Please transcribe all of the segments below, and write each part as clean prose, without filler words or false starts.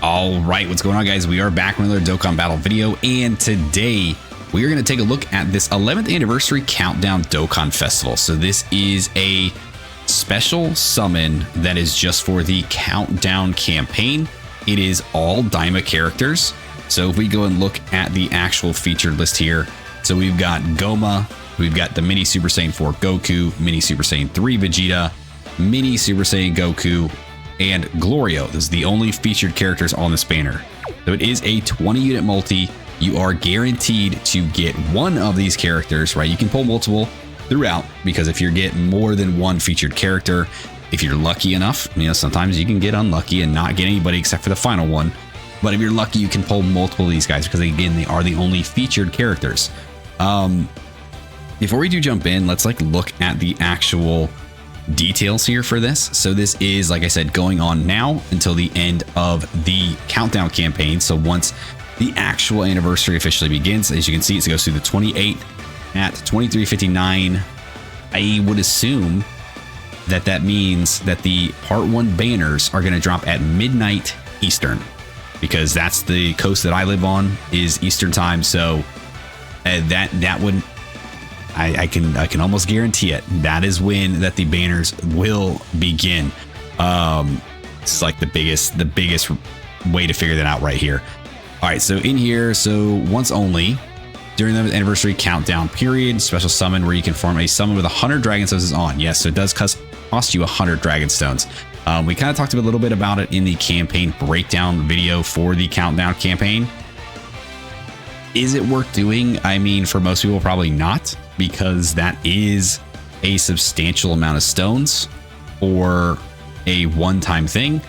All right, what's going on, guys? We are back with another Dokkan Battle video, and today we are going to take a look at this 11th anniversary countdown Dokkan Festival. So this is a special summon that is just for the countdown campaign. It is all DAIMA characters. So if we go and look at the actual featured list here, so we've got Goma, we've got the Mini Super Saiyan 4 Goku, Mini Super Saiyan 3 Vegeta, Mini Super Saiyan Goku, and Glorio. This is the only featured characters on this banner. So it is a 20 unit multi. You are guaranteed to get one of these characters, right? You can pull multiple throughout, because if you're getting more than one featured character, if you're lucky enough, you know, sometimes you can get unlucky and not get anybody except for the final one. But if you're lucky, you can pull multiple of these guys because, again, they are the only featured characters. Before we do jump in, let's look at the actual details here for this. So this is, like I said, going on now until the end of the countdown campaign. So once the actual anniversary officially begins, as you can see, it goes through the 28th at 23:59. I would assume that that means that the part 1 banners are going to drop at midnight Eastern, because that's the coast that I live on, is Eastern time. So that would, I can almost guarantee it. That is when that the banners will begin. It's like the biggest way to figure that out right here. All right, so in here, so once only during the anniversary countdown period, special summon where you can form a summon with 100 dragon stones is on. Yes, so it does cost you 100 dragon stones. We kind of talked a little bit about it in the campaign breakdown video for the countdown campaign. Is it worth doing? I mean, for most people, probably not, because that is a substantial amount of stones for a one-time thing.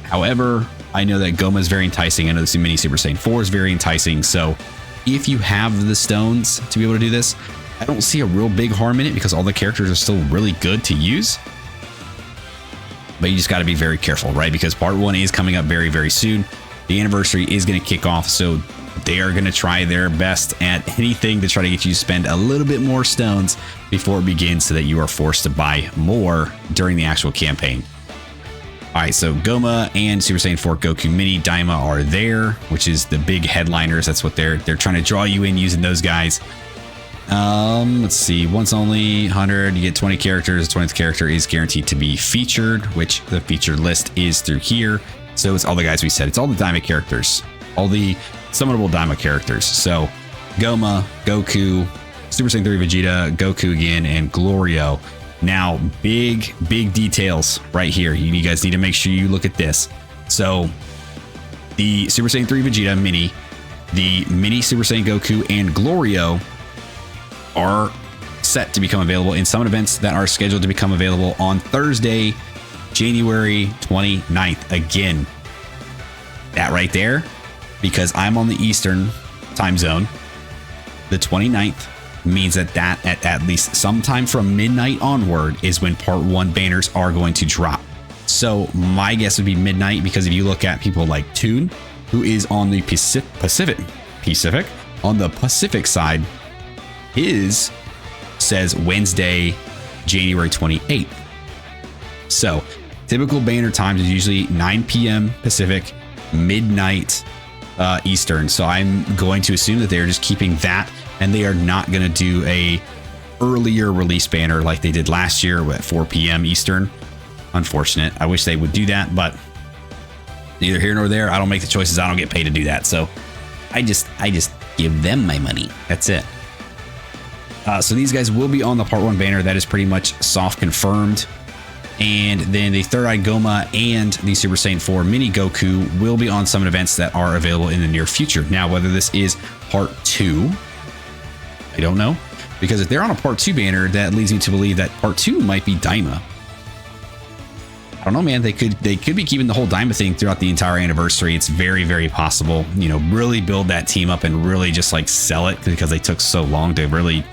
However, I know that Goma is very enticing. I know this Mini Super Saiyan 4 is very enticing. So if you have the stones to be able to do this, I don't see a real big harm in it, because all the characters are still really good to use. But you just got to be very careful, right? Because part 1 is coming up very, very soon. The anniversary is going to kick off, so they are going to try their best at anything to try to get you to spend a little bit more stones before it begins, so that you are forced to buy more during the actual campaign. All right, so Goma and Super Saiyan 4 Goku Mini DAIMA are there, which is the big headliners. That's what they're trying to draw you in using those guys. Let's see, once only 100, you get 20 characters. The 20th character is guaranteed to be featured, which the featured list is through here. So it's all the guys we said. It's all the DAIMA characters, all the summonable DAIMA characters. So Goma, Goku, Super Saiyan 3 Vegeta, Goku again, and Glorio. Now, big details right here. You guys need to make sure you look at this. So the Super Saiyan 3 Vegeta Mini, the Mini Super Saiyan Goku, and Glorio are set to become available in summon events that are scheduled to become available on Thursday, January 29th. Again, that right there, because I'm on the Eastern time zone, the 29th means that at least sometime from midnight onward is when part 1 banners are going to drop. So my guess would be midnight, because if you look at people like Toon, who is on the Pacific on the Pacific side, his says Wednesday, January 28th. So typical banner times is usually 9 p.m. Pacific, midnight Eastern. So I'm going to assume that they're just keeping that, and they are not going to do a earlier release banner like they did last year at 4 p.m. Eastern. Unfortunate. I wish they would do that, but neither here nor there. I don't make the choices. I don't get paid to do that. So I just give them my money. That's it. So these guys will be on the part 1 banner. That is pretty much soft confirmed. And then the Third Eye Goma and the Super Saiyan 4 Mini Goku will be on summon events that are available in the near future. Now, whether this is part 2, I don't know, because if they're on a part 2 banner, that leads me to believe that part 2 might be DAIMA. I don't know, man. They could be keeping the whole DAIMA thing throughout the entire anniversary. It's very, very possible. You know, really build that team up and really just sell it, because they took so long to really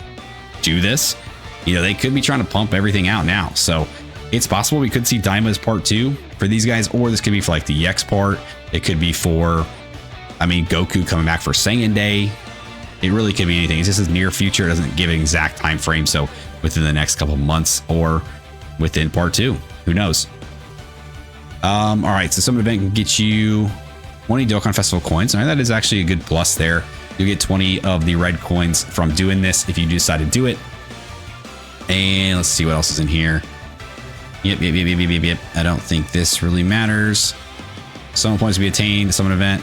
do this. You know, they could be trying to pump everything out now. So it's possible we could see DAIMA as part 2 for these guys, or this could be for the EX part. It could be for, I mean, Goku coming back for Saiyan Day. It really could be anything. It's just near future. It doesn't give an exact time frame. So within the next couple months or within part 2, who knows? All right, so summon event can get you 20 Dokkan Festival coins. All right, that is actually a good plus there. You get 20 of the red coins from doing this if you decide to do it. And let's see what else is in here. Yep. I don't think this really matters. Summon points to be attained. Summon event.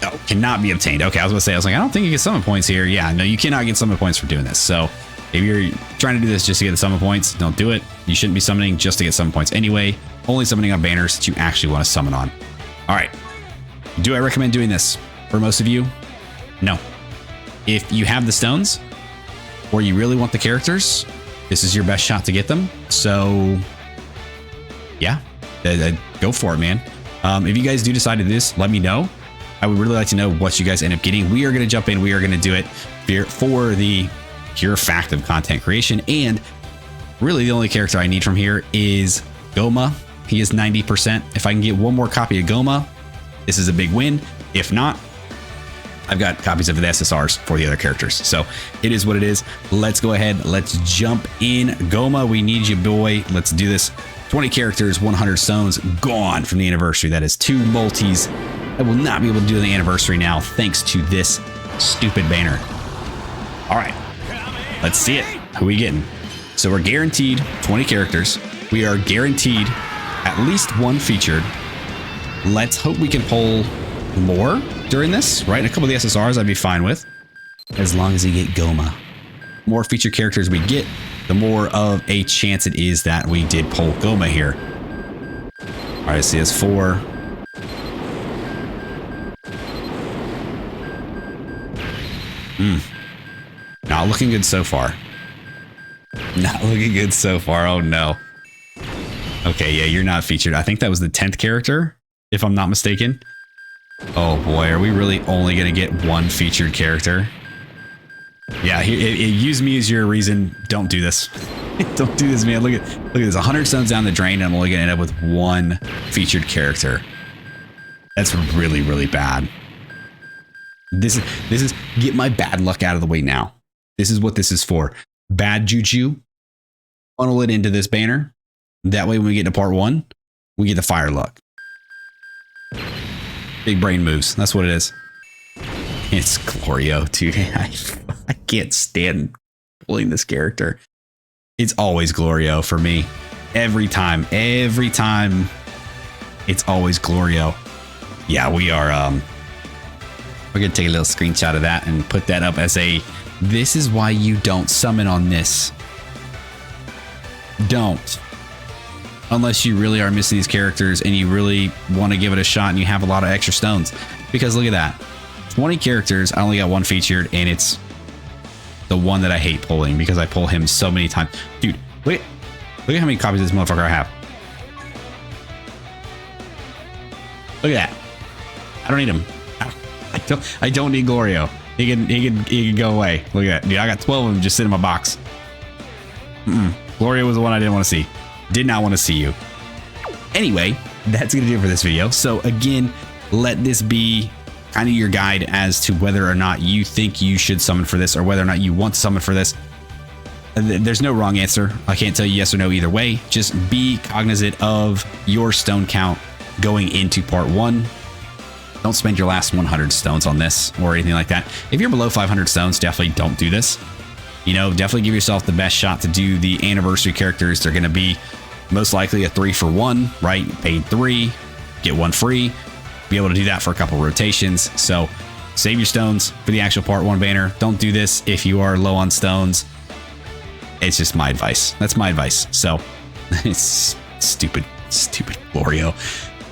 Oh, cannot be obtained. Okay, I was going to say, I don't think you get summon points here. Yeah, no, you cannot get summon points for doing this. So if you're trying to do this just to get the summon points, don't do it. You shouldn't be summoning just to get summon points anyway. Only summoning on banners that you actually want to summon on. All right. Do I recommend doing this for most of you? No. If you have the stones or you really want the characters, this is your best shot to get them. So yeah, go for it, man. If you guys do decide to do this, let me know. I would really like to know what you guys end up getting. We are going to jump in. We are going to do it for the pure fact of content creation. And really the only character I need from here is Goma. He is 90%. If I can get one more copy of Goma, this is a big win. If not, I've got copies of the SSRs for the other characters. So it is what it is. Let's go ahead. Let's jump in. Goma, we need you, boy. Let's do this. 20 characters, 100 stones gone from the anniversary. That is 2 multis. I will not be able to do the anniversary now thanks to this stupid banner. All right, let's see it. Who are we getting? So we're guaranteed 20 characters. We are guaranteed at least 1 featured. Let's hope we can pull more during this, right? And a couple of the SSRs I'd be fine with, as long as you get Goma. More featured characters we get, the more of a chance it is that we did pull Goma here. All right, so that's 4. Not looking good so far. Not looking good so far. Oh no. Okay, yeah, you're not featured. I think that was the 10th character, if I'm not mistaken. Oh boy, are we really only gonna get 1 featured character? Yeah, use me as your reason. Don't do this. Don't do this, man. Look at this. 100 stones down the drain, and I'm only gonna end up with 1 featured character. That's really, really bad. This is get my bad luck out of the way now. This is what this is for. Bad juju. Funnel it into this banner. That way when we get to part 1, we get the fire luck. Big brain moves. That's what it is. It's Glorio, dude. I can't stand pulling this character. It's always Glorio for me. Every time. It's always Glorio. Yeah, we are we're gonna take a little screenshot of that and put that up as this is why you don't summon on this. Don't. Unless you really are missing these characters and you really want to give it a shot and you have a lot of extra stones. Because look at that. 20 characters, I only got 1 featured, and it's the one that I hate pulling because I pull him so many times. Dude, look at how many copies of this motherfucker I have. Look at that. I don't need him. I don't need Glorio. He can go away. Look at that. Dude, I got 12 of them just sitting in my box. Glorio was the one I didn't want to see. Did not want to see you. Anyway, that's going to do it for this video. So again, let this be kind of your guide as to whether or not you think you should summon for this or whether or not you want to summon for this. There's no wrong answer. I can't tell you yes or no either way. Just be cognizant of your stone count going into part 1. Don't spend your last 100 stones on this or anything like that. If you're below 500 stones, definitely don't do this. You know, definitely give yourself the best shot to do the anniversary characters. They're going to be most likely a 3-for-1, right? Paid 3, get 1 free. Be able to do that for a couple rotations. So save your stones for the actual part 1 banner. Don't do this if you are low on stones. It's just my advice. That's my advice. So it's stupid Glorio.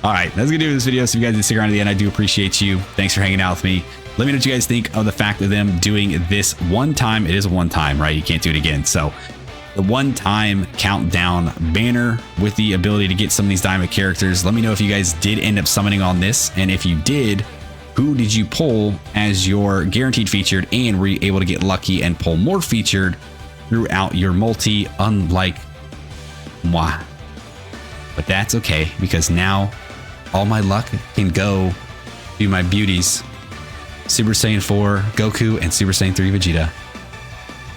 All right, that's gonna do it for this video. So if you guys did stick around to the end, I do appreciate you. Thanks for hanging out with me. Let me know what you guys think of the fact of them doing this one time. It is a one time, right? You can't do it again. So the one-time countdown banner with the ability to get some of these DAIMA characters. Let me know if you guys did end up summoning on this, and if you did, who did you pull as your guaranteed featured, and were you able to get lucky and pull more featured throughout your multi, unlike moi? But that's okay, because now all my luck can go to my beauties, Super Saiyan 4 Goku and Super Saiyan 3 Vegeta,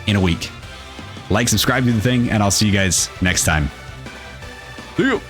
in a week. Like, subscribe to the thing, and I'll see you guys next time. See you.